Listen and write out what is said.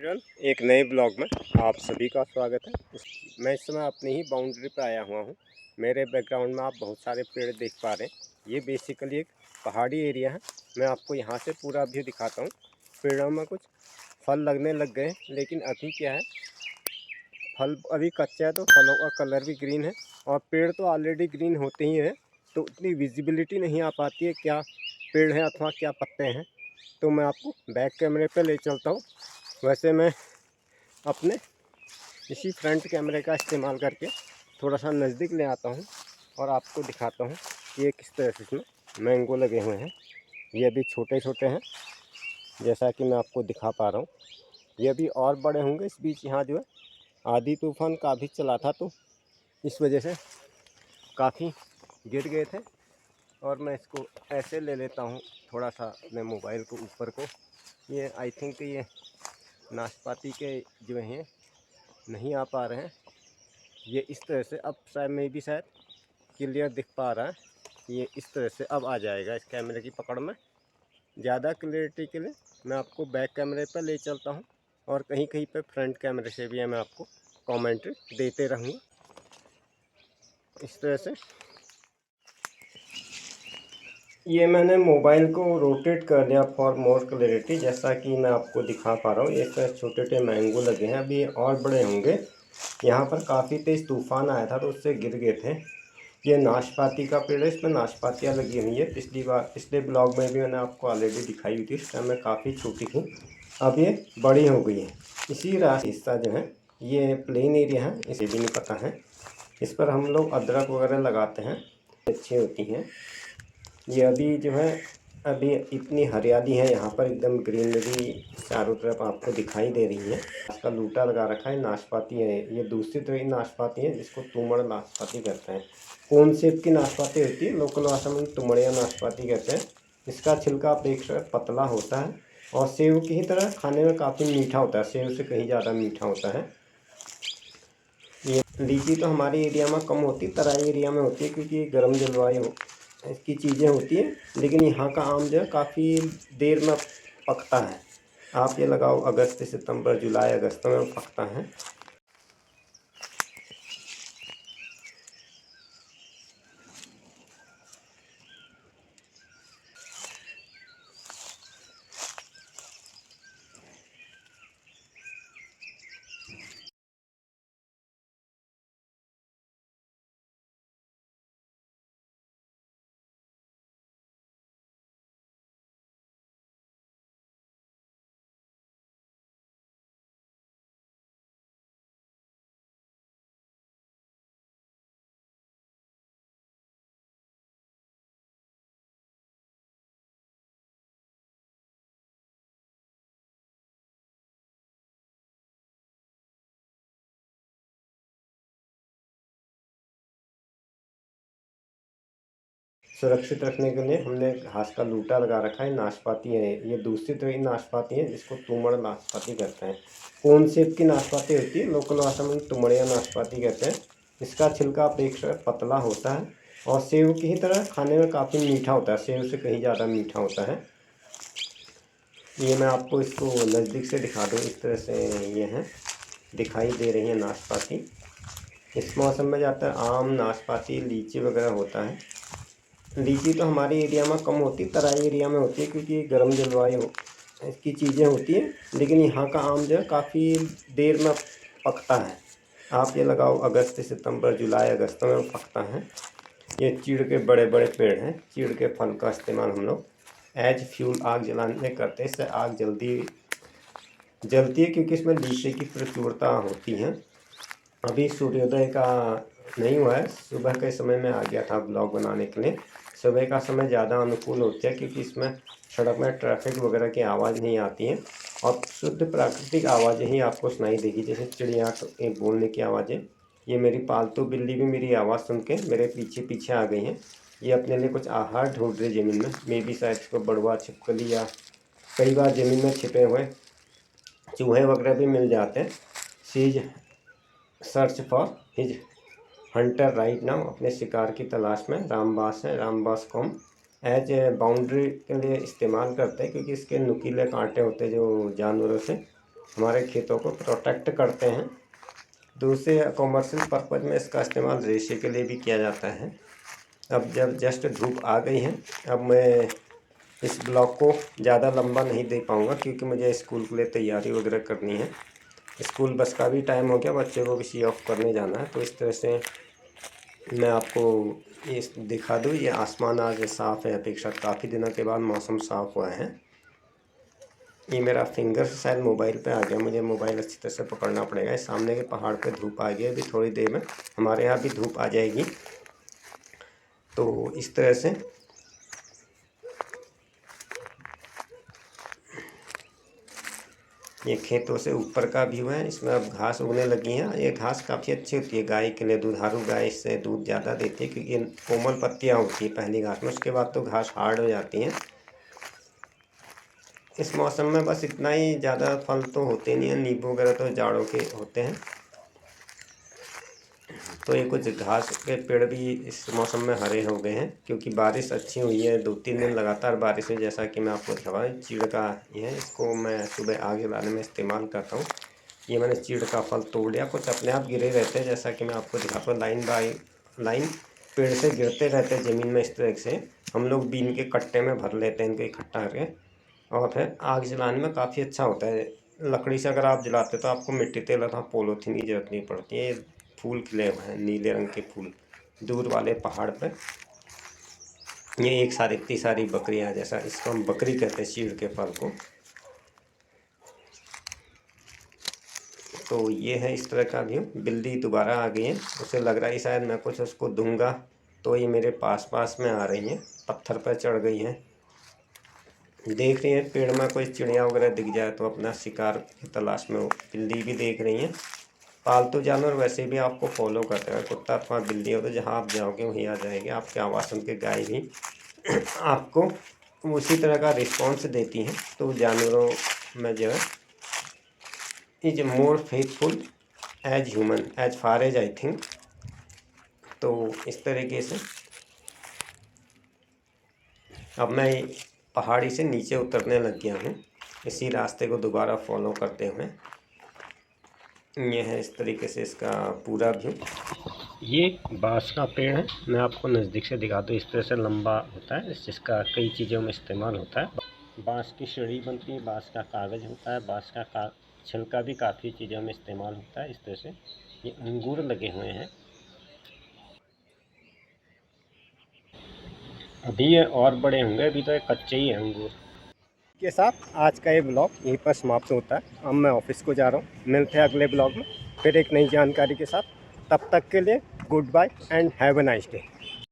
Everyone, एक नए blog में आप सभी का स्वागत है। मैं इस समय अपनी ही बाउंड्री पर आया हुआ हूँ। मेरे बैकग्राउंड में आप बहुत सारे पेड़ देख पा रहे हैं। ये बेसिकली एक पहाड़ी एरिया है। मैं आपको यहाँ से पूरा व्यू दिखाता हूँ। पेड़ों में कुछ फल लगने लग गए, लेकिन अभी क्या है, फल अभी कच्चा है तो फलों का कलर भी ग्रीन है। और पेड़ तो ऑलरेडी ग्रीन होते ही हैं, तो उतनी विजिबिलिटी नहीं आ पाती है क्या पेड़ है अथवा क्या पत्ते हैं। तो मैं आपको बैक कैमरे पर ले चलता हूँ। वैसे मैं अपने इसी फ्रंट कैमरे का इस्तेमाल करके थोड़ा सा नज़दीक ले आता हूँ और आपको दिखाता हूँ कि ये किस तरह से इसमें मैंगो लगे हुए हैं। ये अभी छोटे छोटे हैं, जैसा कि मैं आपको दिखा पा रहा हूँ। ये अभी और बड़े होंगे। इस बीच यहाँ जो है आंधी तूफान काफ़ी चला था, तो इस वजह से काफ़ी गिर गए थे। और मैं इसको ऐसे ले लेता हूँ थोड़ा सा अपने मोबाइल को ऊपर को। ये आई थिंक ये नाशपाती के जो हैं नहीं आ पा रहे हैं। ये इस तरह से अब शायद क्लियर दिख पा रहा है। ये इस तरह से अब आ जाएगा इस कैमरे की पकड़ में। ज़्यादा क्लियरिटी के लिए मैं आपको बैक कैमरे पर ले चलता हूँ और कहीं कहीं पे फ्रंट कैमरे से भी मैं आपको कमेंट्री देते रहूँगा। इस तरह से ये मैंने मोबाइल को रोटेट कर लिया फॉर मोर क्लैरिटी। जैसा कि मैं आपको दिखा पा रहा हूँ, ये छोटे छोटे मैंगो लगे हैं, अभी और बड़े होंगे। यहाँ पर काफ़ी तेज़ तूफान आया था तो उससे गिर गए थे। ये नाशपाती का पेड़ है, इसमें नाशपातियाँ लगी हुई है। पिछले ब्लॉग में भी मैंने आपको ऑलरेडी दिखाई हुई थी। इस टाइम में काफ़ी छोटी थी, अब ये बड़ी हो गई है। इसी रास्ते हिस्सा जो है ये प्लेन एरिया है, इसे भी नहीं पता है। इस पर हम लोग अदरक वगैरह लगाते हैं, अच्छी होती हैं। ये अभी जो है अभी इतनी हरियाली है यहाँ पर, एकदम ग्रीनरी चारों तरफ आपको दिखाई दे रही है। इसका लूटा लगा रखा है। नाशपाती है, ये दूसरी तरह की नाशपाती है जिसको तुमड़ नाशपाती कहते हैं। कोन शेप की नाशपाती होती है, लोकल भाषा में तुमड़िया नाशपाती कहते हैं। इसका छिलका आप देख सकते पतला होता है और सेव की ही तरह खाने में काफ़ी मीठा होता है। सेव से कहीं ज़्यादा मीठा होता है। ये लीची तो हमारे एरिया में कम होती, तराई एरिया में होती है, क्योंकि गर्म जलवायु इसकी चीज़ें होती हैं। लेकिन यहाँ का आम जो है काफ़ी देर में पकता है। आप ये लगाओ अगस्त सितंबर जुलाई अगस्त में पकता है। सुरक्षित रखने के लिए हमने घास का लूटा लगा रखा है। नाशपाती है, ये दूसरी तरह की नाशपाती है जिसको तुमड़ नाशपाती कहते हैं। कोन शेप की नाशपाती होती है, लोकल भाषा में तुमड़िया नाशपाती कहते हैं। इसका छिलका आप देख सकते पतला होता है और सेव की ही तरह खाने में काफ़ी मीठा होता है। सेव से कहीं ज़्यादा मीठा होता है। ये मैं आपको इसको नज़दीक से दिखा दूँ। इस तरह से ये हैं, दिखाई दे रही है नाशपाती। इस मौसम में ज़्यादातर आम, नाशपाती, लीची वगैरह होता है। लीची तो हमारे एरिया में कम होती, तराई एरिया में होती है, क्योंकि गर्म जलवायु इसकी चीज़ें होती हैं। लेकिन यहाँ का आम जो है काफ़ी देर में पकता है। आप ये लगाओ अगस्त सितंबर जुलाई अगस्त में पकता है। ये चीड़ के बड़े बड़े पेड़ हैं। चीड़ के फल का इस्तेमाल हम लोग एज फ्यूल आग जलाने में करते हैं। इससे आग जल्दी जलती है क्योंकि इसमें लीसे की प्रचुरता होती है। अभी सूर्योदय का नहीं हुआ है, सुबह के समय में आ गया था ब्लॉग बनाने के लिए। सुबह का समय ज़्यादा अनुकूल होता है क्योंकि इसमें सड़क में ट्रैफिक वगैरह की आवाज़ नहीं आती है और शुद्ध प्राकृतिक आवाज़ें ही आपको सुनाई देगी, जैसे चिड़िया बोलने की आवाज़ें। ये मेरी पालतू बिल्ली भी मेरी आवाज़ सुन के मेरे पीछे पीछे आ गई हैं। ये अपने लिए कुछ आहार ढूंढ रही ज़मीन में। मे बी शायद इसको बड़वा, छिपकली या कई बार ज़मीन में छिपे हुए चूहे वगैरह भी मिल जाते हैं। Sees search for his hunter right now, अपने शिकार की तलाश में रामबास है। रामबास को हम एज बाउंड्री के लिए इस्तेमाल करते हैं क्योंकि इसके नुकीले कांटे होते हैं जो जानवरों से हमारे खेतों को प्रोटेक्ट करते हैं। दूसरे कॉमर्शियल पर्पज़ में इसका इस्तेमाल रेशे के लिए भी किया जाता है। अब जब जस्ट धूप आ गई है, अब मैं इस ब्लॉग को ज़्यादा लंबा नहीं दे पाऊँगा क्योंकि मुझे स्कूल के लिए तैयारी वगैरह करनी है। स्कूल बस का भी टाइम हो गया, बच्चे को भी सी ऑफ करने जाना है। तो इस तरह से मैं आपको ये दिखा दूँ, ये आसमान आज साफ़ है, अपेक्षाकृत काफ़ी दिनों के बाद मौसम साफ़ हुआ है। ये मेरा फिंगर शायद मोबाइल पे आ गया, मुझे मोबाइल अच्छी तरह से पकड़ना पड़ेगा। इस सामने के पहाड़ पे धूप आ गई है, अभी थोड़ी देर में हमारे यहाँ भी धूप आ जाएगी। तो इस तरह से ये खेतों से ऊपर का व्यू है। इसमें अब घास उगने लगी है। ये घास काफ़ी अच्छी होती है गाय के लिए, दुधारू गाय इससे दूध ज़्यादा देती है क्योंकि ये कोमल पत्तियाँ होती है पहली घास में, उसके बाद तो घास हार्ड हो जाती हैं। इस मौसम में बस इतना ही, ज़्यादा फल तो होते नहीं हैं, नींबू वगैरह तो जाड़ों के होते हैं। तो ये कुछ घास के पेड़ भी इस मौसम में हरे हो गए हैं क्योंकि बारिश अच्छी हुई है। 2-3 दिन लगातार बारिश हुई, जैसा कि मैं आपको दिखाऊँ। चीड़ का ये है, इसको मैं सुबह आग जलाने में इस्तेमाल करता हूँ। ये मैंने चीड़ का फल तोड़ लिया, कुछ अपने आप गिरे रहते हैं, जैसा कि मैं आपको दिखाता हूँ। लाइन बाई लाइन पेड़ से गिरते रहते हैं ज़मीन में। इस तरह से हम लोग बीन के कट्टे में भर लेते हैं इनको इकट्ठा करके, और फिर आग जलाने में काफ़ी अच्छा होता है। लकड़ी से अगर आप जलाते तो आपको मिट्टी तेल अथवा पॉलीथीन की ज़रूरत नहीं पड़ती है। ये फूल खिले हुए हैं, नीले रंग के फूल, दूर वाले पहाड़ पर। ये एक साथ इतनी सारी बकरियां, जैसा इसको हम बकरी कहते हैं चीड़ के फल को। तो ये है इस तरह का व्यू। बिल्ली दोबारा आ गई है, उसे लग रहा है शायद मैं कुछ उसको दूंगा, तो ये मेरे पास में आ रही हैं, पत्थर पर चढ़ गई हैं। देख रही हैं पेड़ में कोई चिड़िया वगैरह दिख जाए तो अपना शिकार की तलाश में हो। बिल्ली भी देख रही हैं। पालतू जानवर वैसे भी आपको फॉलो करते हैं, कुत्ता अथवा बिल्ली हो तो जहाँ आप जाओगे वहीं आ जाएंगे। आपके आवाज़ सुन के गाय भी आपको उसी तरह का रिस्पॉन्स देती हैं। तो जानवरों में जो है is more faithful as human as far as I think. तो इस तरीके से अब मैं पहाड़ी से नीचे उतरने लग गया हूँ, इसी रास्ते को दोबारा फॉलो करते हुए। ये है इस तरीके से इसका पूरा व्यू। ये बांस का पेड़ है, मैं आपको नज़दीक से दिखा दूँ। इस तरह से लंबा होता है, जिसका कई चीज़ों में इस्तेमाल होता है। बांस की सीढ़ी बनती है, बांस का कागज़ होता है, बांस का छिलका भी काफ़ी चीज़ों में इस्तेमाल होता है। इस तरह से ये अंगूर लगे हुए हैं, अभी ये और बड़े होंगे, अभी तो ये कच्चे ही हैं अंगूर। के साथ आज का ये ब्लॉग यहीं पर समाप्त होता है। अब मैं ऑफिस को जा रहा हूँ, मिलते हैं अगले ब्लॉग में फिर एक नई जानकारी के साथ। तब तक के लिए good bye and have a nice day.